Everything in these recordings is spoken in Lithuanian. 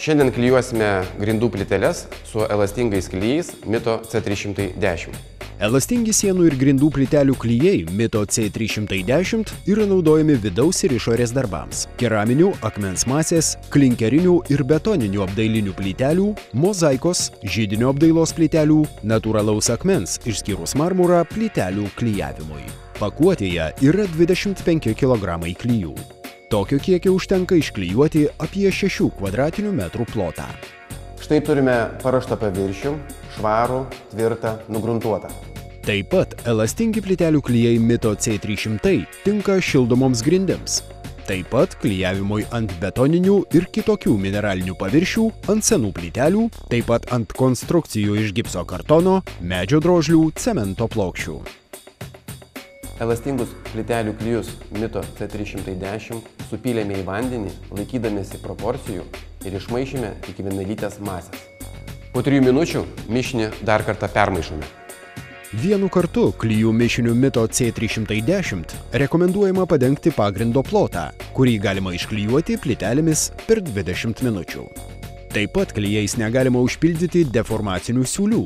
Šiandien klijuosime grindų plyteles su elastingais klijais Mito C310. Elastingi sienų ir grindų plytelių klijai Mito C310 yra naudojami vidaus ir išorės darbams. Keraminių, akmens masės, klinkerinių ir betoninių apdailinių plytelių, mozaikos, židinio apdailos plytelių, natūralaus akmens, išskyrus marmurą, plytelių klijavimui. Pakuotėje yra 25 kg klijų. Tokio kiekio užtenka išklijuoti apie 6 kvadratinių metrų plotą. Štai turime paruoštą paviršių, švarų, tvirtą, nugruntuotą. Taip pat elastingi plytelių klijai Mito C300 tinka šildomoms grindims. Taip pat klijavimui ant betoninių ir kitokių mineralinių paviršių, ant senų plytelių, taip pat ant konstrukcijų iš gipso kartono, medžio drožlių, cemento plokščių. Elastingus plytelių klijus Mito C310 supylėme į vandenį, laikydamiesi proporcijų ir išmaišėme iki vienalytės masės. Po 3 minučių mišinį dar kartą permaišome. Vienu kartu klijų mišiniu Mito C310 rekomenduojama padengti pagrindo plotą, kurį galima išklijuoti plytelėmis per 20 minučių. Taip pat klijais negalima užpildyti deformacinių siūlių.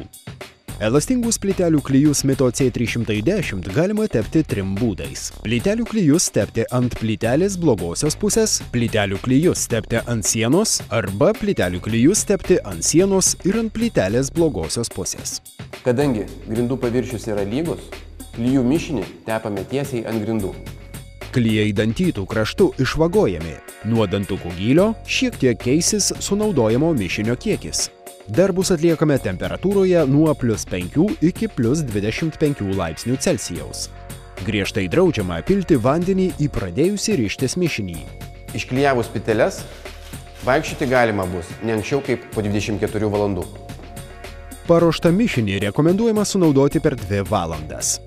Elastingus plytelių klijus Mito C310 galima tepti 3 būdais. Plytelių klijus tepti ant plytelės blogosios pusės, plytelių klijus tepti ant sienos arba plytelių klijus tepti ant sienos ir ant plytelės blogosios pusės. Kadangi grindų paviršius yra lygus, klijų mišinį tepame tiesiai ant grindų. Klijai dantytų kraštų išvagojami. Nuo dantukų gylio šiek tiek keisis sunaudojamo mišinio kiekis. Darbus atliekame temperatūroje nuo +5 iki +25 laipsnių Celsijaus. Griežtai draudžiama pilti vandenį į pradėjusį rištis mišinį. Išklijavus plyteles, vaikščioti galima bus ne anksčiau kaip po 24 valandų. Paruoštą mišinį rekomenduojama sunaudoti per 2 valandas.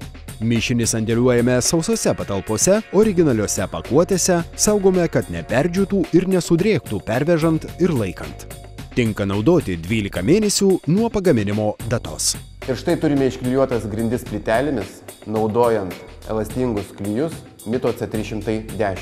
Mišinį sandėliuojame sausose patalpose, originaliose pakuotėse, saugome, kad neperdžiūtų ir nesudrėktų pervežant ir laikant. Tinka naudoti 12 mėnesių nuo pagaminimo datos. Ir štai turime išklijuotas grindis plytelėmis, naudojant elastingus klijus Mito C310.